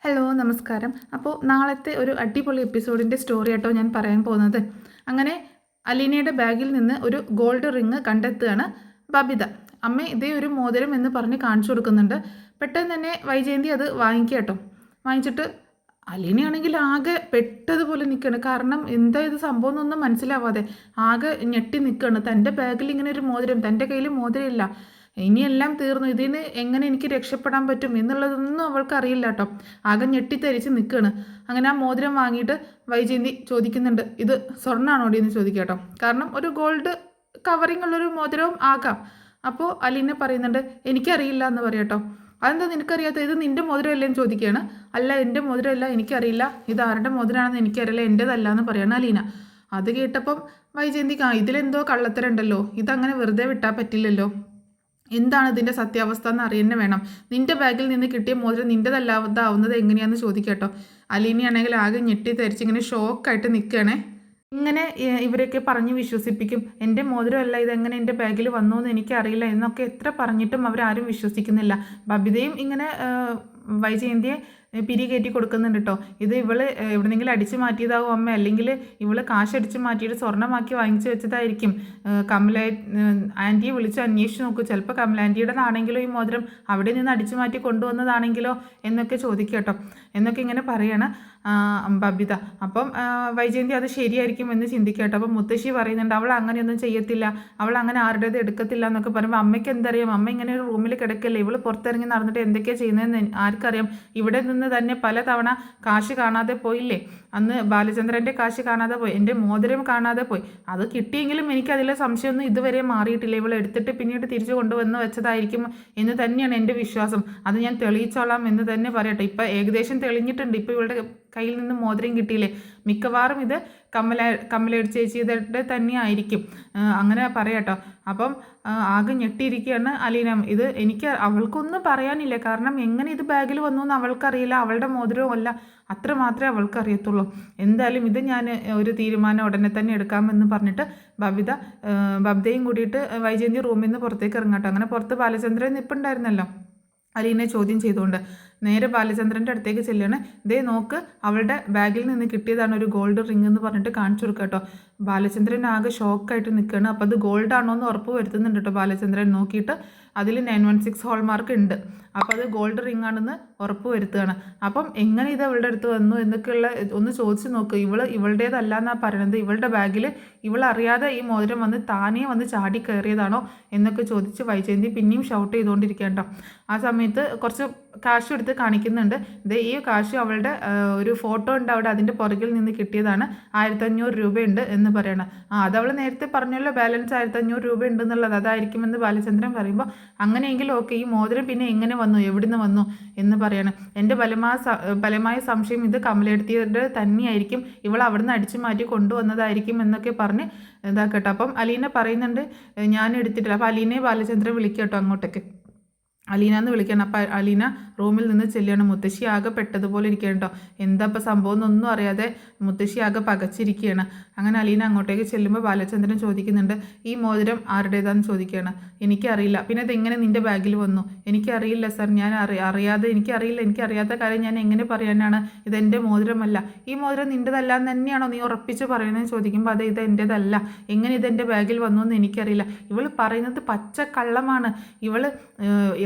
Hello നമസ്കാരം. അപ്പോൾ നാളത്തെ ഒരു അടിപൊളി എപ്പിസോഡിൻ്റെ സ്റ്റോറി ആട്ടോ ഞാൻ പറയാൻ പോകുന്നത്. അങ്ങനെ അലീനയുടെ ബാഗിൽ നിന്ന് ഒരു ഗോൾഡ് റിങ് കണ്ടെത്തുകയാണ് ബബിത. അമ്മ ഇതേ ഒരു മോതിരം എന്ന് പറഞ്ഞ് കാണിച്ചു കൊടുക്കുന്നുണ്ട്. പെട്ടെന്ന് തന്നെ വൈജയന്തി അത് വാങ്ങിക്കുക കേട്ടോ. വാങ്ങിച്ചിട്ട് അലീനയാണെങ്കിൽ ആകെ പെട്ടതുപോലെ നിൽക്കുകയാണ്. കാരണം എന്താ ഇത് സംഭവം എന്നൊന്നും മനസ്സിലാവാതെ ആകെ ഞെട്ടി നിൽക്കുകയാണ്. തൻ്റെ ബാഗിൽ ഇങ്ങനെ ഒരു മോതിരം, തൻ്റെ കയ്യിൽ മോതിരമില്ല, ഇനിയെല്ലാം തീർന്നു, ഇതിന് എങ്ങനെ എനിക്ക് രക്ഷപ്പെടാൻ പറ്റും എന്നുള്ളതൊന്നും അവൾക്ക് അറിയില്ല കേട്ടോ. ആകെ ഞെട്ടിത്തരിച്ച് നിൽക്കുകയാണ്. അങ്ങനെ ആ മോതിരം വാങ്ങിയിട്ട് വൈജയന്തി ചോദിക്കുന്നുണ്ട്, ഇത് സ്വർണ്ണമാണോടി എന്ന് ചോദിക്കുക കേട്ടോ. കാരണം ഒരു ഗോൾഡ് കവറിങ് ഉള്ളൊരു മോതിരവും ആകാം. അപ്പോൾ അലീന പറയുന്നുണ്ട്, എനിക്കറിയില്ല എന്ന് പറയാം കേട്ടോ. അതെന്താ നിനക്കറിയാത്ത, ഇത് നിൻ്റെ മോതിരമല്ലേ എന്ന് ചോദിക്കുകയാണ്. അല്ല, എൻ്റെ മോതിരമല്ല, എനിക്കറിയില്ല, ഇത് ആരുടെ മോതിരമാണെന്ന് എനിക്കറിയില്ല, എൻ്റേതല്ല എന്ന് പറയണം അലീന. അത് കേട്ടപ്പം വൈജയന്തിക്ക് ഇതിലെന്തോ കള്ളത്തരമുണ്ടല്ലോ, ഇതങ്ങനെ വെറുതെ വിട്ടാൽ പറ്റില്ലല്ലോ, എന്താണ് ഇതിൻ്റെ സത്യാവസ്ഥ എന്ന് അറിയുന്നേ വേണം, നിൻ്റെ ബാഗിൽ നിന്ന് കിട്ടിയ മോതിരം നിൻ്റെതല്ലാതാവുന്നത് എങ്ങനെയാണെന്ന് ചോദിക്കട്ടോ. അലീനയാണെങ്കിൽ ആകെ ഞെട്ടി തരിച്ചിങ്ങനെ ഷോക്കായിട്ട് നിൽക്കുകയാണേ. ഇങ്ങനെ ഇവരൊക്കെ പറഞ്ഞ് വിശ്വസിപ്പിക്കും, എൻ്റെ മോതിരമല്ല, ഇതെങ്ങനെ എൻ്റെ ബാഗിൽ വന്നു എന്ന് എനിക്കറിയില്ല എന്നൊക്കെ എത്ര പറഞ്ഞിട്ടും അവരാരും വിശ്വസിക്കുന്നില്ല. ബബിതയും ഇങ്ങനെ വൈജയന്തിയെ പിരി കയറ്റി കൊടുക്കുന്നുണ്ട് കേട്ടോ. ഇത് ഇവള് എവിടെന്നെങ്കിലും അടിച്ചു മാറ്റിയതാവും അമ്മ, അല്ലെങ്കിൽ ഇവള് കാശടിച്ച് മാറ്റിയിട്ട് സ്വർണ്ണമാക്കി വാങ്ങിച്ചു വെച്ചതായിരിക്കും. കമല ആൻറ്റിയെ വിളിച്ച് അന്വേഷിച്ച് നോക്കൂ, ചിലപ്പോൾ കമല ആൻറ്റിയുടേതാണെങ്കിലോ ഈ മോതിരം, അവിടെ നിന്ന് അടിച്ചു മാറ്റി കൊണ്ടുവന്നതാണെങ്കിലോ എന്നൊക്കെ ചോദിക്കുക കേട്ടോ. എന്നൊക്കെ ഇങ്ങനെ പറയാണ് ബബിത. അപ്പം വൈജയന്തി അത് ശരിയായിരിക്കും എന്ന് ചിന്തിക്കുക കേട്ടോ. അപ്പം മുത്തശ്ശി പറയുന്നുണ്ട്, അവൾ അങ്ങനെയൊന്നും ചെയ്യത്തില്ല, അവൾ അങ്ങനെ ആരുടേത് എടുക്കത്തില്ല എന്നൊക്കെ പറയുമ്പോൾ അമ്മയ്ക്ക് എന്തറിയാം, അമ്മ ഇങ്ങനെ ഒരു റൂമിൽ കിടക്കല്ലേ, ഇവൾ പുറത്തിറങ്ങി നടന്നിട്ട് എന്തൊക്കെയാണ് ചെയ്യുന്നതെന്ന് ആർക്കറിയാം. ഇവിടെ നിന്ന് തന്നെ പലതവണ കാശ് കാണാതെ പോയില്ലേ, അന്ന് ബാലചന്ദ്രൻ്റെ കാശ് കാണാതെ പോയി, എൻ്റെ മോതിരം കാണാതെ പോയി, അത് കിട്ടിയെങ്കിലും എനിക്കതിലെ സംശയമൊന്നും ഇതുവരെ മാറിയിട്ടില്ല, ഇവൾ എടുത്തിട്ട് പിന്നീട് തിരിച്ചു കൊണ്ടുവന്ന് വെച്ചതായിരിക്കും എന്ന് തന്നെയാണ് എൻ്റെ വിശ്വാസം. അത് ഞാൻ തെളിയിച്ചോളാം എന്ന് തന്നെ പറയട്ടെ. ഇപ്പം ഏകദേശം തെളിഞ്ഞിട്ടുണ്ട്, ഇപ്പോൾ ഇവളുടെ കയ്യിൽ നിന്ന് മോതിരം കിട്ടിയില്ലേ, മിക്കവാറും ഇത് കമല ചേച്ചിയുടെ തന്നെ ആയിരിക്കും, അങ്ങനെ പറയാട്ടോ. അപ്പം ആകെ ഞെട്ടിയിരിക്കുകയാണ് അലീന. ഇത് എനിക്ക് അവൾക്കൊന്നും പറയാനില്ല, കാരണം എങ്ങനെ ഇത് ബാഗിൽ വന്നു എന്ന് അവൾക്കറിയില്ല, അവളുടെ മോതിരവും അല്ല, അത്ര മാത്രമേ അവൾക്ക് അറിയത്തുള്ളൂ. എന്തായാലും ഇത് ഞാൻ ഒരു തീരുമാനം ഉടനെ തന്നെ എടുക്കാമെന്ന് പറഞ്ഞിട്ട് ബബിതയും കൂടിയിട്ട് വൈജയന്തി റൂമിൽ നിന്ന് പുറത്തേക്ക് ഇറങ്ങാട്ടോ. അങ്ങനെ പുറത്ത് ബാലചന്ദ്രൻ നിൽപ്പുണ്ടായിരുന്നല്ലോ, അലീനെ ചോദ്യം ചെയ്തുകൊണ്ട് നേരെ ബാലചന്ദ്രൻ്റെ അടുത്തേക്ക് ചെല്ലുകയാണ്. ദേ നോക്ക്, അവളുടെ ബാഗിൽ നിന്ന് കിട്ടിയതാണ് ഒരു ഗോൾഡ് റിങ് എന്ന് പറഞ്ഞിട്ട് കാണിച്ചു കൊടുക്കുക കേട്ടോ. ബാലചന്ദ്രൻ ആകെ ഷോക്കായിട്ട് നിൽക്കുകയാണ്. അപ്പോൾ അത് ഗോൾഡ് ആണോ എന്ന് ഉറപ്പ് വരുത്തുന്നുണ്ട് കേട്ടോ ബാലചന്ദ്രൻ. നോക്കിയിട്ട് അതിൽ 916 ഹോൾമാർക്ക് ഉണ്ട്, അപ്പോൾ അത് ഗോൾഡ് റിങ് ആണെന്ന് ഉറപ്പ് വരുത്തുകയാണ്. അപ്പം എങ്ങനെ ഇത് അവളുടെ അടുത്ത് വന്നു എന്നൊക്കെയുള്ള ഒന്ന് ചോദിച്ച് നോക്ക്. ഇവളുടേതല്ല എന്നാണ് പറയണത്, ഇവളുടെ ബാഗിൽ ഇവളറിയാതെ ഈ മോതിരം വന്ന് താനേ വന്ന് ചാടി കയറിയതാണോ എന്നൊക്കെ ചോദിച്ച് വൈജയന്തി പിന്നെയും ഷൗട്ട് ചെയ്തുകൊണ്ടിരിക്കുകയാണ് കേട്ടോ. ആ സമയത്ത് കുറച്ച് കാശ് എടുത്ത് കാണിക്കുന്നുണ്ട്. ഇത് ഈ കാശ് അവളുടെ ഒരു ഫോട്ടോ ഉണ്ട് അവിടെ, അതിൻ്റെ പുറകിൽ നിന്ന് കിട്ടിയതാണ്, 1500 രൂപയുണ്ട് എന്ന് പറയണം. അതവൾ നേരത്തെ പറഞ്ഞല്ലോ, ബാലൻസ് 1500 രൂപ ഉണ്ടെന്നുള്ളത്, അതായിരിക്കുമെന്ന് ബാലചന്ദ്രൻ പറയുമ്പോൾ അങ്ങനെയെങ്കിൽ ഓക്കെ, ഈ മോതിരം പിന്നെ എങ്ങനെ വന്നു, എവിടുന്ന് വന്നു എന്ന് പറയണം. എൻ്റെ ബലമായ സംശയം ഇത് കമലെടുത്തിയുടെ തന്നെയായിരിക്കും, ഇവൾ അവിടുന്ന് അടിച്ചു മാറ്റി കൊണ്ടുവന്നതായിരിക്കും എന്നൊക്കെ പറഞ്ഞ് ഇതാക്കട്ടെ. അപ്പം അലീന പറയുന്നുണ്ട്, ഞാൻ എടുത്തിട്ടില്ല. അപ്പോൾ അലീനയെ ബാലചന്ദ്രൻ വിളിക്കുക കേട്ടോ അങ്ങോട്ടേക്ക്. അലീന എന്ന് വിളിക്കണം. അപ്പം അലീന റൂമിൽ നിന്ന് ചെല്ലുകയാണ്. മുത്തശ്ശി ആകെ പെട്ടതുപോലെ ഇരിക്കുകയാണ് കേട്ടോ. എന്താ ഇപ്പം സംഭവം എന്നൊന്നും അറിയാതെ മുത്തശ്ശി ആകെ പകച്ചിരിക്കുകയാണ്. അങ്ങനെ അലീന അങ്ങോട്ടേക്ക് ചെല്ലുമ്പോൾ ബാലചന്ദ്രൻ ചോദിക്കുന്നുണ്ട്, ഈ മോതിരം ആരുടേതാണെന്ന് ചോദിക്കുകയാണ്. എനിക്കറിയില്ല. പിന്നെ അതെങ്ങനെ നിൻ്റെ ബാഗിൽ വന്നു? എനിക്കറിയില്ല സാർ, ഞാൻ അറിയാതെ, എനിക്കറിയാത്ത കാര്യം ഞാൻ എങ്ങനെ പറയാനാണ്, ഇതെൻ്റെ മോതിരമല്ല. ഈ മോതിരം നിൻ്റെതല്ല എന്ന് തന്നെയാണോ നീ ഉറപ്പിച്ച് പറയുന്നതെന്ന് ചോദിക്കുമ്പോൾ അത് ഇത് എൻ്റേതല്ല, എങ്ങനെ ഇതെൻ്റെ ബാഗിൽ വന്നു എന്ന് എനിക്കറിയില്ല. ഇവൾ പറയുന്നത് പച്ച കള്ളമാണ്. ഇവൾ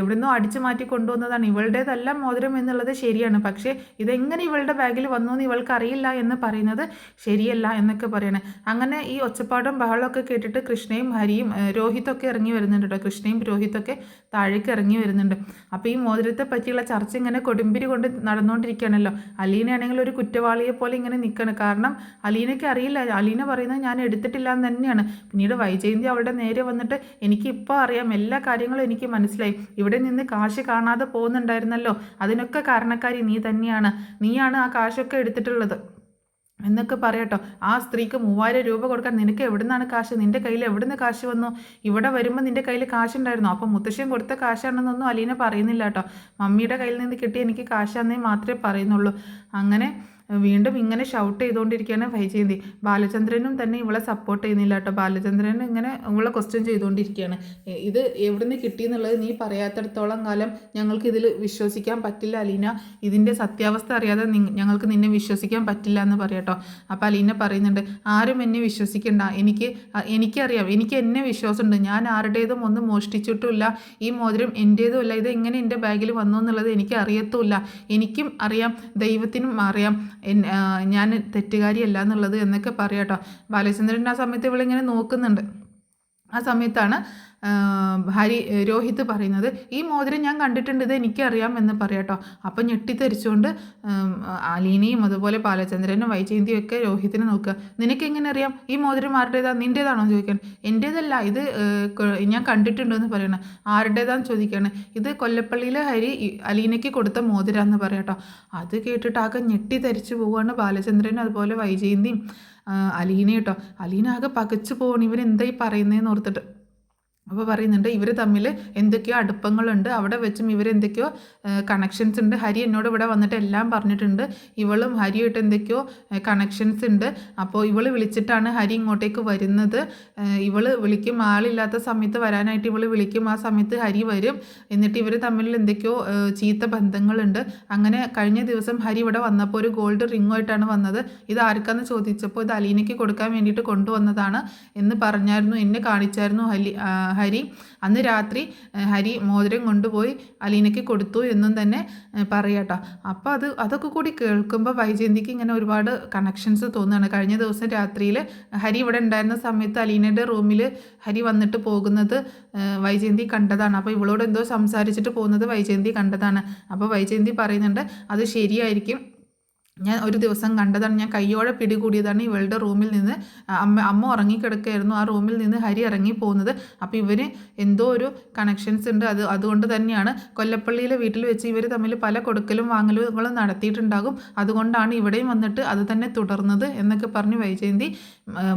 എവിടുന്നോ അടിച്ചു മാറ്റി കൊണ്ടുവന്നതാണ്, ഇവളുടേതല്ല മോതിരം എന്നുള്ളത് ശരിയാണ്, പക്ഷേ ഇതെങ്ങനെ ഇവളുടെ ബാഗിൽ വന്നു എന്ന് ഇവൾക്ക് അറിയില്ല എന്ന് പറയുന്നത് ശരിയല്ല എന്നൊക്കെ പറയണേ. അങ്ങനെ ഈ ഒച്ചപ്പാടും ബഹളമൊക്കെ കേട്ടിട്ട് കൃഷ്ണയും ഹരിയും രോഹിതൊക്കെ ഇറങ്ങി വരുന്നുണ്ട് കേട്ടോ. കൃഷ്ണയും രോഹിതൊക്കെ താഴേക്ക് ഇറങ്ങി വരുന്നുണ്ട്. അപ്പോൾ ഈ മോതിരത്തെ പറ്റിയുള്ള ചർച്ച ഇങ്ങനെ കൊടുമ്പിരി കൊണ്ട് നടന്നുകൊണ്ടിരിക്കുകയാണല്ലോ. അലീനയാണെങ്കിൽ ഒരു കുറ്റവാളിയെ പോലെ ഇങ്ങനെ നിൽക്കണം. കാരണം അലീനയ്ക്ക് അറിയില്ല, അലീന പറയുന്നത് ഞാൻ എടുത്തിട്ടില്ല എന്ന് തന്നെയാണ്. പിന്നീട് വൈജയന്തി അവളുടെ നേരെ വന്നിട്ട്, എനിക്കിപ്പോൾ അറിയാം, എല്ലാ കാര്യങ്ങളും എനിക്ക് മനസ്സിലായി, ഇവിടെ നിന്ന് കാശ് കാണാതെ പോകുന്നുണ്ടായിരുന്നല്ലോ, അതിനൊക്കെ കാരണക്കാരി നീ തന്നെയാണ്, നീയാണ് ആ കാശൊക്കെ എടുത്തിട്ടുള്ളത് എന്നൊക്കെ പറയട്ടോ. ആ സ്ത്രീക്ക് 3000 രൂപ കൊടുക്കാൻ നിനക്ക് എവിടുന്നാണ് കാശ്, നിൻ്റെ കയ്യിൽ എവിടുന്ന് കാശ് വന്നു, ഇവിടെ വരുമ്പോൾ നിൻ്റെ കയ്യിൽ കാശുണ്ടായിരുന്നു, അപ്പം മുത്തശ്ശൻ കൊടുത്ത കാശാണെന്നൊന്നും അലീന പറയുന്നില്ല കേട്ടോ. മമ്മിയുടെ കയ്യിൽ നിന്ന് കിട്ടി എനിക്ക് കാശാന്നേ മാത്രമേ പറയുന്നുള്ളൂ. അങ്ങനെ വീണ്ടും ഇങ്ങനെ ഷൗട്ട് ചെയ്തുകൊണ്ടിരിക്കുകയാണ് വൈജയന്തി. ബാലചന്ദ്രനും തന്നെ ഇവളെ സപ്പോർട്ട് ചെയ്യുന്നില്ല കേട്ടോ. ബാലചന്ദ്രൻ ഇങ്ങനെ ഇവളെ ക്വസ്റ്റ്യൻ ചെയ്തുകൊണ്ടിരിക്കുകയാണ്. ഇത് എവിടുന്ന് കിട്ടിയെന്നുള്ളത് നീ പറയാത്തിടത്തോളം കാലം ഞങ്ങൾക്ക് ഇതിൽ വിശ്വസിക്കാൻ പറ്റില്ല അലീന. ഇതിൻ്റെ സത്യാവസ്ഥ അറിയാതെ ഞങ്ങൾക്ക് നിന്നെ വിശ്വസിക്കാൻ പറ്റില്ല എന്ന് പറയാട്ടോ. അപ്പോൾ അലീന പറയുന്നുണ്ട്, ആരും എന്നെ വിശ്വസിക്കണ്ട, എനിക്കറിയാം, എനിക്ക് എന്നെ വിശ്വാസമുണ്ട്, ഞാൻ ആരുടേതും ഒന്നും മോഷ്ടിച്ചിട്ടുമില്ല, ഈ മോതിരം എൻ്റേതുമല്ല, ഇത് എങ്ങനെ എൻ്റെ ബാഗിൽ വന്നു എന്നുള്ളത് എനിക്ക് അറിയത്തുമില്ല, എനിക്കും അറിയാം, ദൈവത്തിനും അറിയാം ഞാൻ തെറ്റുകാരിയല്ല എന്നുള്ളത് എന്നൊക്കെ പറയാട്ടോ. ബാലചന്ദ്രൻ ആ സമയത്ത് ഇവളിങ്ങനെ നോക്കുന്നുണ്ട്. ആ സമയത്താണ് രോഹിത് പറയുന്നത്, ഈ മോതിരം ഞാൻ കണ്ടിട്ടുണ്ട്, ഇത് എനിക്കറിയാം എന്ന് പറയാട്ടോ. അപ്പം ഞെട്ടിത്തെറിച്ചുകൊണ്ട് അലീനയും അതുപോലെ ബാലചന്ദ്രനും വൈജയന്തിയും ഒക്കെ രോഹിത്തിനെ നോക്കുക. നിനക്ക് എങ്ങനെ അറിയാം? ഈ മോതിരം ആരുടേതാണ്? നിൻ്റേതാണോ ചോദിക്കാൻ. എൻ്റേതല്ല, ഇത് ഞാൻ കണ്ടിട്ടുണ്ടെന്ന് പറയണം. ആരുടേതാന്ന് ചോദിക്കുകയാണ്. ഇത് കൊല്ലപ്പള്ളിയിലെ ഹരി അലീനയ്ക്ക് കൊടുത്ത മോതിരാന്ന് പറയാട്ടോ. അത് കേട്ടിട്ട് ആകെ ഞെട്ടിത്തെറിച്ച് പോവുകയാണ് ബാലചന്ദ്രനും അതുപോലെ വൈജയന്തിയും അലീന കേട്ടോ. അലീന ആകെ പകച്ചു പോകണം, ഇവരെന്തായി പറയുന്നതെന്ന് ഓർത്തിട്ട്. അപ്പോൾ പറയുന്നുണ്ട്, ഇവർ തമ്മിൽ എന്തൊക്കെയോ അടുപ്പങ്ങളുണ്ട്, അവിടെ വെച്ചും ഇവരെന്തൊക്കെയോ കണക്ഷൻസ് ഉണ്ട്. ഹരി എന്നോട് ഇവിടെ വന്നിട്ട് എല്ലാം പറഞ്ഞിട്ടുണ്ട്, ഇവളും ഹരിയായിട്ട് എന്തൊക്കെയോ കണക്ഷൻസ് ഉണ്ട്. അപ്പോൾ ഇവൾ വിളിച്ചിട്ടാണ് ഹരി ഇങ്ങോട്ടേക്ക് വരുന്നത്. ഇവൾ വിളിക്കും, ആളില്ലാത്ത സമയത്ത് വരാനായിട്ട് ഇവൾ വിളിക്കും, ആ സമയത്ത് ഹരി വരും. എന്നിട്ട് ഇവർ തമ്മിൽ എന്തൊക്കെയോ ചീത്ത ബന്ധങ്ങളുണ്ട്. അങ്ങനെ കഴിഞ്ഞ ദിവസം ഹരി ഇവിടെ വന്നപ്പോൾ ഒരു ഗോൾഡ് റിങ്ങുമായിട്ടാണ് വന്നത്. ഇത് ആർക്കാന്ന് ചോദിച്ചപ്പോൾ ഇത് അലീനയ്ക്ക് കൊടുക്കാൻ വേണ്ടിയിട്ട് കൊണ്ടുവന്നതാണ് എന്ന് പറഞ്ഞായിരുന്നു, എന്നെ കാണിച്ചായിരുന്നു ഹരി. അന്ന് രാത്രി ഹരി മോതിരം കൊണ്ടുപോയി അലീനയ്ക്ക് കൊടുത്തു എന്നും തന്നെ പറയാട്ടോ. അപ്പോൾ അതൊക്കെ കൂടി കേൾക്കുമ്പോൾ വൈജയന്തിക്ക് ഇങ്ങനെ ഒരുപാട് കണക്ഷൻസ് തോന്നുകയാണ്. കഴിഞ്ഞ ദിവസം രാത്രിയിൽ ഹരി ഇവിടെ ഉണ്ടായിരുന്ന സമയത്ത് അലീനയുടെ റൂമിൽ ഹരി വന്നിട്ട് പോകുന്നത് വൈജയന്തി കണ്ടതാണ്. അപ്പോൾ ഇവളോട് എന്തോ സംസാരിച്ചിട്ട് പോകുന്നത് വൈജയന്തി കണ്ടതാണ്. അപ്പോൾ വൈജയന്തി പറയുന്നുണ്ട്, അത് ശരിയായിരിക്കും, ഞാൻ ഒരു ദിവസം കണ്ടതാണ്, ഞാൻ കയ്യോടെ പിടികൂടിയതാണ്. ഇവളുടെ റൂമിൽ നിന്ന് അമ്മ ഉറങ്ങിക്കിടക്കുകയായിരുന്നു, ആ റൂമിൽ നിന്ന് ഹരി ഇറങ്ങി പോകുന്നത്. അപ്പോൾ ഇവർ എന്തോ ഒരു കണക്ഷൻസ് ഉണ്ട്, അതുകൊണ്ട് തന്നെയാണ് കൊല്ലപ്പള്ളിയിലെ വീട്ടിൽ വെച്ച് ഇവർ തമ്മിൽ പല കൊടുക്കലും വാങ്ങലുകളും നടത്തിയിട്ടുണ്ടാകും, അതുകൊണ്ടാണ് ഇവിടെയും വന്നിട്ട് അത് തന്നെ തുടർന്നത് എന്നൊക്കെ പറഞ്ഞ് വൈജയന്തി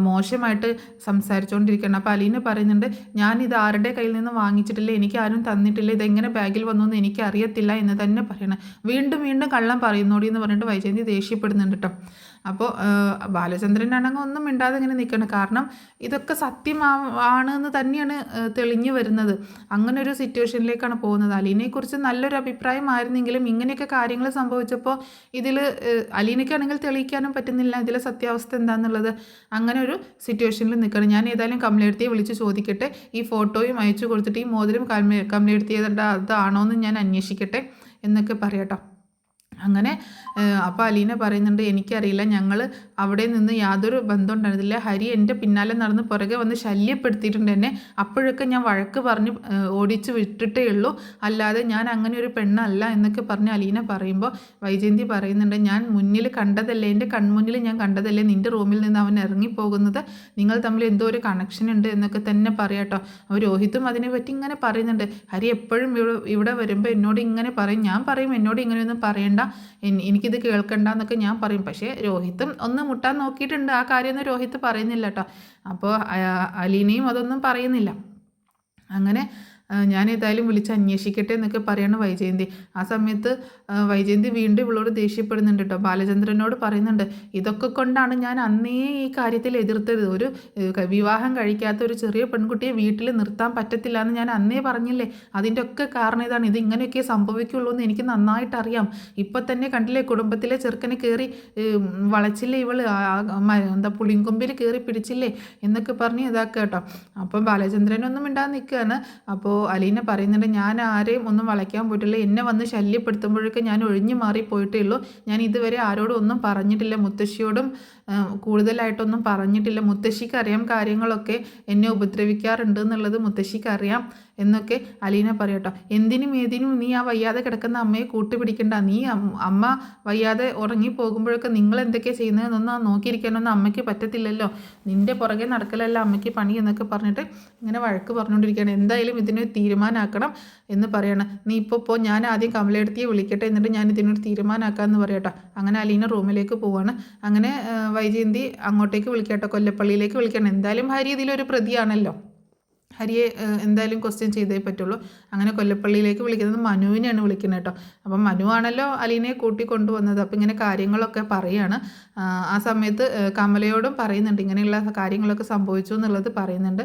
മോശമായിട്ട് സംസാരിച്ചുകൊണ്ടിരിക്കുകയാണ്. അപ്പോൾ അലീന പറയുന്നുണ്ട്, ഞാനിത് ആരുടെ കയ്യിൽ നിന്ന് വാങ്ങിച്ചിട്ടില്ല, എനിക്ക് ആരും തന്നിട്ടില്ല, ഇതെങ്ങനെ ബാഗിൽ വന്നു എന്ന് എനിക്ക് അറിയത്തില്ല എന്ന് തന്നെ പറയണം. വീണ്ടും വീണ്ടും കള്ളം പറയുന്നോടി എന്ന് പറഞ്ഞിട്ട് വൈജയന്തി ദേഷ്യപ്പെടുന്നുണ്ട് കേട്ടോ. അപ്പോൾ ബാലചന്ദ്രനാണെങ്കിൽ ഒന്നും മിണ്ടാതെ ഇങ്ങനെ നിൽക്കണം. കാരണം ഇതൊക്കെ സത്യമാണ് എന്ന് തന്നെയാണ് തെളിഞ്ഞു വരുന്നത്. അങ്ങനെ ഒരു സിറ്റുവേഷനിലേക്കാണ് പോകുന്നത്. അലീനയെക്കുറിച്ച് നല്ലൊരു അഭിപ്രായമായിരുന്നെങ്കിലും ഇങ്ങനെയൊക്കെ കാര്യങ്ങൾ സംഭവിച്ചപ്പോൾ ഇതിൽ അലീനയ്ക്കാണെങ്കിൽ തെളിയിക്കാനും പറ്റുന്നില്ല ഇതിലെ സത്യാവസ്ഥ എന്താണെന്നുള്ളത്. അങ്ങനെ ഒരു സിറ്റുവേഷനിൽ നിൽക്കണം. ഞാൻ ഏതായാലും കമലയെടുത്തിയെ വിളിച്ച് ചോദിക്കട്ടെ, ഈ ഫോട്ടോയും അയച്ചു കൊടുത്തിട്ട് ഈ മോതിരം കമലയെടുത്തിയതുണ്ട് അതാണോ എന്ന് ഞാൻ അന്വേഷിക്കട്ടെ എന്നൊക്കെ പറയാട്ടോ. അങ്ങനെ അപ്പോൾ അലീന പറയുന്നുണ്ട്, എനിക്കറിയില്ല, ഞങ്ങൾ അവിടെ നിന്ന് യാതൊരു ബന്ധം ഉണ്ടായിരുന്നില്ല, ഹരി എൻ്റെ പിന്നാലെ നടന്ന് പുറകെ വന്ന് ശല്യപ്പെടുത്തിയിട്ടുണ്ട് എന്നെ, അപ്പോഴൊക്കെ ഞാൻ വഴക്ക് പറഞ്ഞ് ഓടിച്ച് വിട്ടിട്ടേ ഉള്ളൂ, അല്ലാതെ ഞാൻ അങ്ങനെ ഒരു പെണ്ണല്ല എന്നൊക്കെ പറഞ്ഞ് അലീന പറയുമ്പോൾ വൈജയന്തി പറയുന്നുണ്ട്, ഞാൻ മുന്നിൽ കണ്ടതല്ലേ, എൻ്റെ കൺമുന്നിൽ ഞാൻ കണ്ടതല്ലേ നിൻ്റെ റൂമിൽ നിന്ന് അവൻ ഇറങ്ങിപ്പോകുന്നത്, നിങ്ങൾ തമ്മിൽ എന്തോ ഒരു കണക്ഷൻ ഉണ്ട് എന്നൊക്കെ തന്നെ പറയാട്ടോ. അപ്പോൾ രോഹിത്തും അതിനെപ്പറ്റി ഇങ്ങനെ പറയുന്നുണ്ട്, ഹരി എപ്പോഴും ഇവിടെ വരുമ്പോൾ എന്നോട് ഇങ്ങനെ പറയും, ഞാൻ പറയും എന്നോട് ഇങ്ങനെയൊന്നും പറയണ്ട, എനിക്കിത് കേൾക്കണ്ട എന്നൊക്കെ ഞാൻ പറയും. പക്ഷേ രോഹിത്തും ഒന്ന് മുട്ടാൻ നോക്കിയിട്ടുണ്ട്, ആ കാര്യമൊന്നും രോഹിത്ത് പറയുന്നില്ല കേട്ടോ. അപ്പോൾ അലീനയും അതൊന്നും പറയുന്നില്ല. അങ്ങനെ ഞാൻ ഏതായാലും വിളിച്ച് അന്വേഷിക്കട്ടെ എന്നൊക്കെ പറയാണ് വൈജയന്തി. ആ സമയത്ത് വൈജയന്തി വീണ്ടും ഇവളോട് ദേഷ്യപ്പെടുന്നുണ്ട് കേട്ടോ. ബാലചന്ദ്രനോട് പറയുന്നുണ്ട്, ഇതൊക്കെ കൊണ്ടാണ് ഞാൻ അന്നേ ഈ കാര്യത്തിൽ എതിർത്തത്, ഒരു വിവാഹം കഴിക്കാത്ത ഒരു ചെറിയ പെൺകുട്ടിയെ വീട്ടിൽ നിർത്താൻ പറ്റത്തില്ല എന്ന് ഞാൻ അന്നേ പറഞ്ഞില്ലേ, അതിൻ്റെ ഒക്കെ കാരണം ഇതാണ്, ഇത് ഇങ്ങനെയൊക്കെ സംഭവിക്കുള്ളൂ എന്ന് എനിക്ക് നന്നായിട്ട് അറിയാം. ഇപ്പം തന്നെ കണ്ടില്ലേ, കുടുംബത്തിലെ ചെറുക്കനെ കയറി വളച്ചില്ലേ ഇവള്, എന്താ പുളിങ്കൊമ്പിൽ കയറി പിടിച്ചില്ലേ എന്നൊക്കെ പറഞ്ഞ് ഇതാക്കുക കേട്ടോ. അപ്പം ബാലചന്ദ്രനൊന്നും മിണ്ടാതെ നിൽക്കുകയാണ്. അപ്പോൾ അലീന പറയുന്നുണ്ട്, ഞാൻ ആരെയും ഒന്നും വളയ്ക്കാൻ പോയിട്ടില്ല, എന്നെ വന്ന് ശല്യപ്പെടുത്തുമ്പോഴൊക്കെ ഞാൻ ഒഴിഞ്ഞു മാറിപ്പോയിട്ടേ ഉള്ളൂ, ഞാൻ ഇതുവരെ ആരോടും ഒന്നും പറഞ്ഞിട്ടില്ല, മുത്തശ്ശിയോടും കൂടുതലായിട്ടൊന്നും പറഞ്ഞിട്ടില്ല, മുത്തശ്ശിക്ക് അറിയാം കാര്യങ്ങളൊക്കെ എന്നെ ഉപദ്രവിക്കാറുണ്ട് എന്നുള്ളത് മുത്തശ്ശിക്ക് അറിയാം എന്നൊക്കെ അലീന പറയട്ടോ. എന്തിനും ഏതിനും നീ ആ വയ്യാതെ കിടക്കുന്ന അമ്മയെ കൂട്ടുപിടിക്കണ്ട, നീ അമ്മ വയ്യാതെ ഉറങ്ങി പോകുമ്പോഴൊക്കെ നിങ്ങൾ എന്തൊക്കെയാണ് ചെയ്യുന്നതെന്നൊന്നും നോക്കിയിരിക്കാനൊന്നും അമ്മയ്ക്ക് പറ്റത്തില്ലല്ലോ, നിൻ്റെ പുറകെ നടക്കലല്ല അമ്മയ്ക്ക് പണി എന്നൊക്കെ പറഞ്ഞിട്ട് ഇങ്ങനെ വഴക്ക് പറഞ്ഞുകൊണ്ടിരിക്കുകയാണ്. എന്തായാലും ഇതിനൊരു തീരുമാനമാക്കണം എന്ന് പറയണം. നീ ഇപ്പോൾ ഞാൻ ആദ്യം കമലയെടുത്തിയെ വിളിക്കട്ടെ, എന്നിട്ട് ഞാൻ ഇതിനൊരു തീരുമാനമാക്കാമെന്ന് പറയട്ടോ. അങ്ങനെ അലീന റൂമിലേക്ക് പോവാണ്. അങ്ങനെ വൈജയന്തി അങ്ങോട്ടേക്ക് വിളിക്കട്ടോ, കൊല്ലപ്പള്ളിയിലേക്ക് വിളിക്കണം. എന്തായാലും ഹരി ഇതിലൊരു പ്രതിയാണല്ലോ, ഹരിയെ എന്തായാലും ക്വസ്റ്റ്യൻ ചെയ്തേ പറ്റുള്ളൂ. അങ്ങനെ കൊല്ലപ്പള്ളിയിലേക്ക് വിളിക്കുന്നത് മനുവിനെയാണ് വിളിക്കുന്നത് കേട്ടോ. അപ്പം മനു ആണല്ലോ അലീനയെ കൂട്ടി കൊണ്ടുവന്നത്. അപ്പോൾ ഇങ്ങനെ കാര്യങ്ങളൊക്കെ പറയുകയാണ്. ആ സമയത്ത് കമലയോടും പറയുന്നുണ്ട്, ഇങ്ങനെയുള്ള കാര്യങ്ങളൊക്കെ സംഭവിച്ചു എന്നുള്ളത് പറയുന്നുണ്ട്.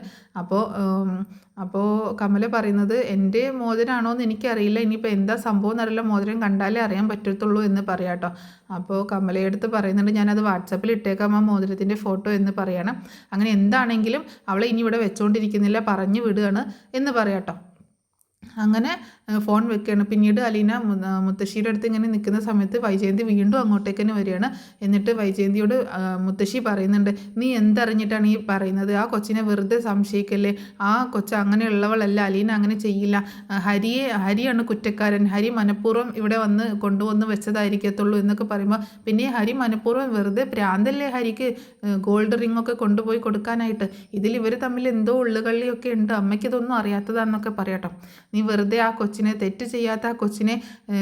അപ്പോൾ കമല പറയുന്നത്, എൻ്റെ മോതിരാണോ എന്ന് എനിക്കറിയില്ല, ഇനിയിപ്പോൾ എന്താ സംഭവം എന്നറിയില്ല, മോതിരം കണ്ടാലേ അറിയാൻ പറ്റത്തുള്ളൂ എന്ന് പറയാം കേട്ടോ. അപ്പോൾ കമലയെടുത്ത് പറയുന്നുണ്ട്, ഞാനത് വാട്സാപ്പിൽ ഇട്ടേക്കാം ആ മോതിരത്തിൻ്റെ ഫോട്ടോ എന്ന് പറയണം. അങ്ങനെ എന്താണെങ്കിലും അവളെ ഇനി ഇവിടെ വെച്ചുകൊണ്ടിരിക്കുന്നില്ല, പറഞ്ഞു വിടുകയാണ് എന്ന് പറയാം കേട്ടോ. അങ്ങനെ ഫോൺ വെക്കുകയാണ്. പിന്നീട് അലീന മുത്തശ്ശിയുടെ അടുത്ത് ഇങ്ങനെ നിൽക്കുന്ന സമയത്ത് വൈജയന്തി വീണ്ടും അങ്ങോട്ടേക്ക് തന്നെ വരികയാണ്. എന്നിട്ട് വൈജയന്തിയോട് മുത്തശ്ശി പറയുന്നുണ്ട്, നീ എന്തറിഞ്ഞിട്ടാണ് ഈ പറയുന്നത്? ആ കൊച്ചിനെ വെറുതെ സംശയിക്കല്ലേ, ആ കൊച്ച് അങ്ങനെയുള്ളവളല്ല, അലീന അങ്ങനെ ചെയ്യില്ല, ഹരിയാണ് കുറ്റക്കാരൻ, ഹരി മനഃപൂർവ്വം ഇവിടെ വന്ന് കൊണ്ടുവന്ന് വെച്ചതായിരിക്കത്തുള്ളൂ എന്നൊക്കെ പറയുമ്പോൾ, പിന്നെ ഹരി മനഃപൂർവ്വം വെറുതെ പ്രാന്തല്ലേ ഹരിക്ക് ഗോൾഡ് റിങ്ങൊക്കെ കൊണ്ടുപോയി കൊടുക്കാനായിട്ട്, ഇതിൽ ഇവർ തമ്മിൽ എന്തോ ഉള്ളുകളിയൊക്കെ ഉണ്ട്, അമ്മയ്ക്കിതൊന്നും അറിയാത്തതാണെന്നൊക്കെ പറയട്ടോ. നീ വെറുതെ ആ കൊച്ചിനെ, തെറ്റ് ചെയ്യാത്ത ആ കൊച്ചിനെ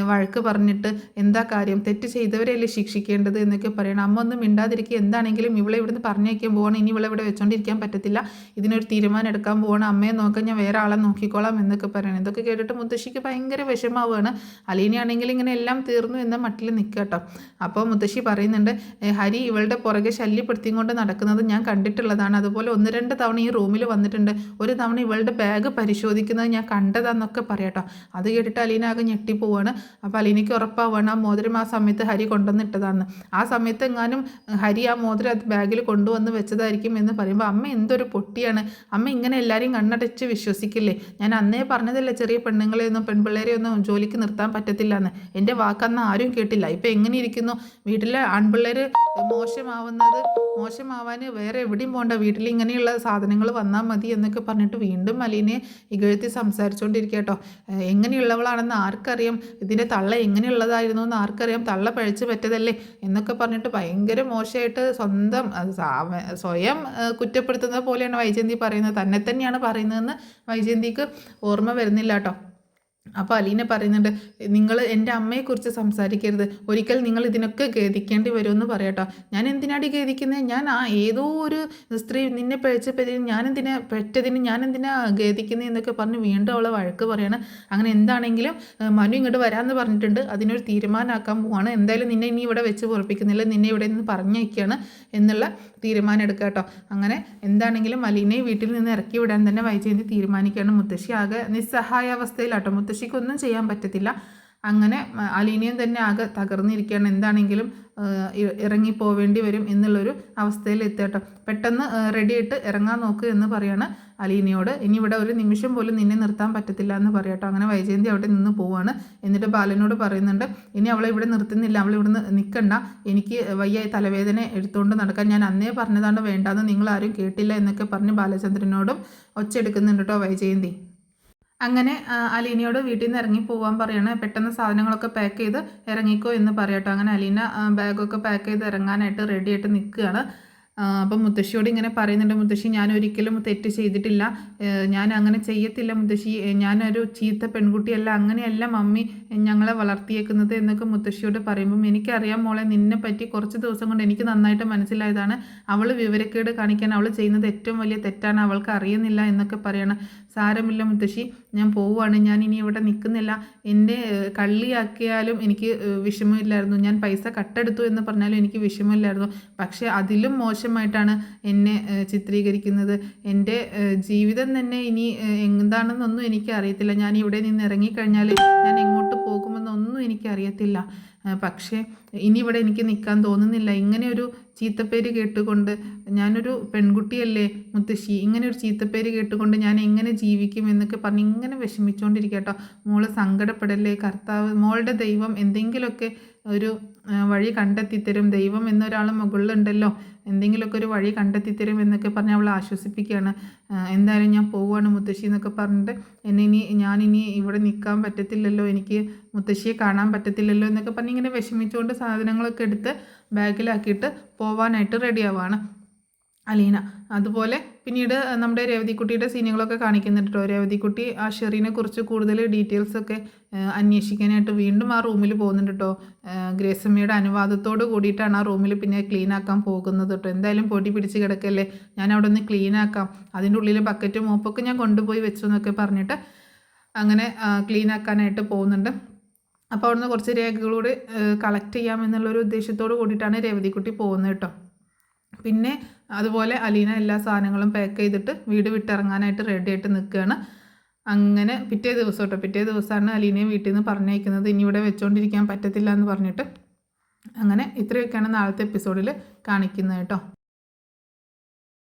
വഴക്ക് പറഞ്ഞിട്ട് എന്താ കാര്യം, തെറ്റ് ചെയ്തവരെയല്ലേ ശിക്ഷിക്കേണ്ടത് എന്നൊക്കെ പറയണം. അമ്മ ഒന്നും മിണ്ടാതിരിക്കുക, എന്താണെങ്കിലും ഇവളെ ഇവിടുന്ന് പറഞ്ഞേക്കാൻ പോകണം, ഇനി ഇവളെ ഇവിടെ വെച്ചോണ്ടിരിക്കാൻ പറ്റത്തില്ല, ഇതിനൊരു തീരുമാനം എടുക്കാൻ പോകണം, അമ്മയെ നോക്കാൻ ഞാൻ വേറെ ആളെ നോക്കിക്കോളാം എന്നൊക്കെ പറയണം. ഇതൊക്കെ കേട്ടിട്ട് മുത്തശ്ശിക്ക് ഭയങ്കര വിഷമാവുകയാണ്. അലീനയാണെങ്കിൽ ഇങ്ങനെ എല്ലാം തീർന്നു എന്ന മട്ടിൽ നിൽക്കുക കേട്ടോ. അപ്പോൾ മുത്തശ്ശി പറയുന്നുണ്ട്, ഹരി ഇവളുടെ പുറകെ ശല്യപ്പെടുത്തിയും കൊണ്ട് നടക്കുന്നത് ഞാൻ കണ്ടിട്ടുള്ളതാണ്, അതുപോലെ 1-2 തവണ ഈ റൂമിൽ വന്നിട്ടുണ്ട്, ഒരു തവണ ഇവളുടെ ബാഗ് പരിശോധിക്കുന്നത് ഞാൻ കണ്ടതാന്നൊക്കെ പറയാട്ടോ. അത് കേട്ടിട്ട് അലീന ആകെ ഞെട്ടിപ്പോവാണ്. അപ്പോൾ അലീനയ്ക്ക് ഉറപ്പാവുകയാണ് ആ മോതിരം ആ സമയത്ത് ഹരി കൊണ്ടുവന്നിട്ടതാന്ന്. ആ സമയത്ത് എങ്ങാനും ഹരി ആ മോതിരം അത് ബാഗിൽ കൊണ്ടുവന്ന് വെച്ചതായിരിക്കും എന്ന് പറയുമ്പോൾ, അമ്മ എന്തൊരു പൊട്ടിയാണ്, അമ്മ ഇങ്ങനെ എല്ലാവരെയും കണ്ണടച്ച് വിശ്വസിക്കില്ലേ, ഞാൻ അന്നേ പറഞ്ഞതല്ലേ ചെറിയ പെണ്ണുങ്ങളെയൊന്നും പെൺപിള്ളേരെയൊന്നും ജോലിക്ക് നിർത്താൻ പറ്റത്തില്ല എന്ന്, എൻ്റെ വാക്കന്ന് ആരും കേട്ടില്ല, ഇപ്പം എങ്ങനെ ഇരിക്കുന്നു, വീട്ടിലെ ആൺപിള്ളേർ മോശമാവാൻ വേറെ എവിടെയും പോകണ്ട, വീട്ടിൽ ഇങ്ങനെയുള്ള സാധനങ്ങൾ വന്നാൽ മതി എന്നൊക്കെ പറഞ്ഞിട്ട് വീണ്ടും അലീനയെ ഇകഴ്ത്തി സംസാരിച്ചുകൊണ്ടിരിക്കുക കേട്ടോ. എങ്ങനെയുള്ളവളാണെന്ന് ആർക്കറിയാം, ഇതിൻ്റെ തള്ള എങ്ങനെയുള്ളതായിരുന്നു എന്ന് ആർക്കറിയാം, തള്ള പഴിച്ച് പറ്റതല്ലേ എന്നൊക്കെ പറഞ്ഞിട്ട് ഭയങ്കര മോശമായിട്ട് സ്വയം കുറ്റപ്പെടുത്തുന്നത് പോലെയാണ് വൈജയന്തി പറയുന്നത്. തന്നെ തന്നെയാണ് പറയുന്നതെന്ന് വൈജയന്തിക്ക് ഓർമ്മ വരുന്നില്ല കേട്ടോ. അപ്പോൾ അലീന പറയുന്നുണ്ട്, നിങ്ങൾ എൻ്റെ അമ്മയെക്കുറിച്ച് സംസാരിക്കരുത്, ഒരിക്കൽ നിങ്ങൾ ഇതിനൊക്കെ ഖേദിക്കേണ്ടി വരുമെന്ന് പറയട്ടോ. ഞാൻ എന്തിനാടി ഖേദിക്കുന്നത്, ഞാൻ ഏതോ ഒരു സ്ത്രീ നിന്നെ പെറ്റതിന് ഞാൻ എന്തിനാ ഖേദിക്കുന്നത് എന്നൊക്കെ പറഞ്ഞ് വീണ്ടും അവളെ വഴക്ക് പറയാണ്. അങ്ങനെ എന്താണെങ്കിലും മനു ഇങ്ങോട്ട് വരാമെന്ന് പറഞ്ഞിട്ടുണ്ട്, അതിനൊരു തീരുമാനമാക്കാൻ പോവാണ്. എന്തായാലും നിന്നെ ഇനി ഇവിടെ വെച്ച് പൊറപ്പിക്കുന്നില്ല, നിന്നെ ഇവിടെ നിന്ന് പറഞ്ഞയക്കുകയാണ് എന്നുള്ള തീരുമാനം എടുക്കുക കേട്ടോ. അങ്ങനെ എന്താണെങ്കിലും അലീനയെ വീട്ടിൽ നിന്ന് ഇറക്കി വിടാൻ തന്നെ വൈജയന്തി തീരുമാനിക്കുകയാണ്. മുത്തശ്ശി ആകെ നിസ്സഹായാവസ്ഥയിലാട്ടോ, മുത്തശ്ശിക്കൊന്നും ചെയ്യാൻ പറ്റത്തില്ല. അങ്ങനെ അലീനയും തന്നെ ആകെ തകർന്നിരിക്കുകയാണ്. എന്താണെങ്കിലും ഇറങ്ങിപ്പോവേണ്ടി വരും എന്നുള്ളൊരു അവസ്ഥയിൽ എത്തട്ടോ. പെട്ടെന്ന് റെഡിയായിട്ട് ഇറങ്ങാൻ നോക്ക് എന്ന് പറയാണ് അലീനയോട്. ഇനി ഇവിടെ ഒരു നിമിഷം പോലും നിന്നെ നിർത്താൻ പറ്റത്തില്ല എന്ന് പറയട്ടോ. അങ്ങനെ വൈജയന്തി അവിടെ നിന്ന് പോവാണ്. എന്നിട്ട് ബാലനോട് പറയുന്നുണ്ട്, ഇനി അവളെ ഇവിടെ നിർത്തുന്നില്ല, അവളിവിടുന്ന് നിൽക്കണ്ട, എനിക്ക് വയ്യ, തലവേദന എടുത്തുകൊണ്ട് നടക്കാൻ, ഞാൻ അന്നേ പറഞ്ഞതാണ് വേണ്ടാന്ന്, നിങ്ങളാരും കേട്ടില്ല എന്നൊക്കെ പറഞ്ഞ് ബാലചന്ദ്രനോടും ഒച്ചെടുക്കുന്നുണ്ട് കേട്ടോ വൈജയന്തി. അങ്ങനെ അലീനയോട് വീട്ടിൽ നിന്ന് ഇറങ്ങി പോകാൻ പറയാണ്. പെട്ടെന്ന് സാധനങ്ങളൊക്കെ പാക്ക് ചെയ്ത് ഇറങ്ങിക്കോ എന്ന് പറയട്ടോ. അങ്ങനെ അലീന ബാഗൊക്കെ പാക്ക് ചെയ്ത് ഇറങ്ങാനായിട്ട് റെഡിയായിട്ട് നിൽക്കുകയാണ്. അപ്പം മുത്തശ്ശിയോട് ഇങ്ങനെ പറയുന്നുണ്ട്, മുത്തശ്ശി ഞാൻ ഒരിക്കലും തെറ്റ് ചെയ്തിട്ടില്ല, ഞാൻ അങ്ങനെ ചെയ്യത്തില്ല മുത്തശ്ശി, ഞാനൊരു ചീത്ത പെൺകുട്ടിയല്ല, അങ്ങനെയല്ല മമ്മി ഞങ്ങളെ വളർത്തിയേക്കുന്നത് എന്നൊക്കെ മുത്തശ്ശിയോട് പറയുമ്പം, എനിക്കറിയാം മോളെ, നിന്നെ പറ്റി കുറച്ച് ദിവസം കൊണ്ട് എനിക്ക് നന്നായിട്ട് മനസ്സിലായതാണ്, അവൾ വിവരക്കേട് കാണിക്കാൻ അവൾ ചെയ്യുന്നത് ഏറ്റവും വലിയ തെറ്റാണ്, അവൾക്ക് അറിയുന്നില്ല എന്നൊക്കെ പറയണം. സാരമില്ല മുത്തശ്ശി, ഞാൻ പോവുകയാണ്, ഞാൻ ഇനി ഇവിടെ നിൽക്കുന്നില്ല, എന്നെ കള്ളിയാക്കിയാലും എനിക്ക് വിഷമമില്ലായിരുന്നു, ഞാൻ പൈസ കട്ടെടുത്തു എന്ന് പറഞ്ഞാലും എനിക്ക് വിഷമമില്ലായിരുന്നു, പക്ഷേ അതിലും മോശമായിട്ടാണ് എന്നെ ചിത്രീകരിക്കുന്നത്, എൻ്റെ ജീവിതം തന്നെ ഇനി എന്താണെന്നൊന്നും എനിക്ക് അറിയത്തില്ല, ഞാൻ ഇവിടെ നിന്ന് ഇറങ്ങിക്കഴിഞ്ഞാൽ ഞാൻ എങ്ങോട്ട് പോകുമെന്നൊന്നും എനിക്കറിയത്തില്ല, പക്ഷേ ഇനി ഇവിടെ എനിക്ക് നിൽക്കാൻ തോന്നുന്നില്ല, ഇങ്ങനെയൊരു ചീത്തപ്പേര് കേട്ടുകൊണ്ട്, ഞാനൊരു പെൺകുട്ടിയല്ലേ മുത്തശ്ശി, ഇങ്ങനെ ഒരു ചീത്തപ്പേര് കേട്ടുകൊണ്ട് ഞാൻ എങ്ങനെ ജീവിക്കും എന്നൊക്കെ പറഞ്ഞ് ഇങ്ങനെ വിഷമിച്ചുകൊണ്ടിരിക്കുക കേട്ടോ. മോള് സങ്കടപ്പെടല്ലേ, കർത്താവ്, മോളുടെ ദൈവം എന്തെങ്കിലുമൊക്കെ ഒരു വഴി കണ്ടെത്തിത്തരും, ദൈവം എന്നൊരാൾ മുകളിലുണ്ടല്ലോ, എന്തെങ്കിലുമൊക്കെ ഒരു വഴി കണ്ടെത്തിത്തരും എന്നൊക്കെ പറഞ്ഞ് അവൾ ആശ്വസിപ്പിക്കുകയാണ്. എന്തായാലും ഞാൻ പോവുകയാണ് മുത്തശ്ശി എന്നൊക്കെ പറഞ്ഞിട്ട്, ഞാനിനി ഇവിടെ നിൽക്കാൻ പറ്റത്തില്ലല്ലോ, എനിക്ക് മുത്തശ്ശിയെ കാണാൻ പറ്റത്തില്ലല്ലോ എന്നൊക്കെ പറഞ്ഞ് ഇങ്ങനെ വിഷമിച്ചുകൊണ്ട് സാധനങ്ങളൊക്കെ എടുത്ത് ബാഗിലാക്കിയിട്ട് പോവാനായിട്ട് റെഡിയാവാണ് അലീന. അതുപോലെ പിന്നീട് നമ്മുടെ രേവതിക്കുട്ടിയുടെ സീനുകളൊക്കെ കാണിക്കുന്നുണ്ട് കേട്ടോ. രേവതിക്കുട്ടി ആ ഷെറീനെ കുറിച്ച് കൂടുതൽ ഡീറ്റെയിൽസൊക്കെ അന്വേഷിക്കാനായിട്ട് വീണ്ടും ആ റൂമിൽ പോകുന്നുണ്ട് കേട്ടോ. ഗ്രേസമ്മയുടെ അനുവാദത്തോട് കൂടിയിട്ടാണ് ആ റൂമിൽ പിന്നെ ക്ലീൻ ആക്കാൻ പോകുന്നത് കേട്ടോ. എന്തായാലും പൊടി പിടിച്ച് കിടക്കല്ലേ, ഞാൻ അവിടെ ഒന്ന് ക്ലീൻ ആക്കാം, അതിൻ്റെ ഉള്ളിൽ ബക്കറ്റും മോപ്പൊക്കെ ഞാൻ കൊണ്ടുപോയി വെച്ചു എന്നൊക്കെ പറഞ്ഞിട്ട് അങ്ങനെ ക്ലീൻ ആക്കാനായിട്ട് പോകുന്നുണ്ട്. അപ്പോൾ അവിടുന്ന് കുറച്ച് രേഖകളൂടെ കളക്ട് ചെയ്യാമെന്നുള്ളൊരു ഉദ്ദേശത്തോട് കൂടിയിട്ടാണ് രേവതിക്കുട്ടി പോകുന്നത് കേട്ടോ. പിന്നെ അതുപോലെ അലീന എല്ലാ സാധനങ്ങളും പാക്ക് ചെയ്തിട്ട് വീട് വിട്ടിറങ്ങാനായിട്ട് റെഡി ആയിട്ട് നിൽക്കുകയാണ്. അങ്ങനെ പിറ്റേ ദിവസമാണ് അലീനയെ വീട്ടിൽ നിന്ന് പറഞ്ഞയക്കുന്നത്. ഇനി ഇവിടെ വെച്ചുകൊണ്ടിരിക്കാൻ പറ്റത്തില്ല എന്ന് പറഞ്ഞിട്ട്. അങ്ങനെ ഇത്രയൊക്കെയാണ് നാളത്തെ എപ്പിസോഡിൽ കാണിക്കുന്നത് കേട്ടോ.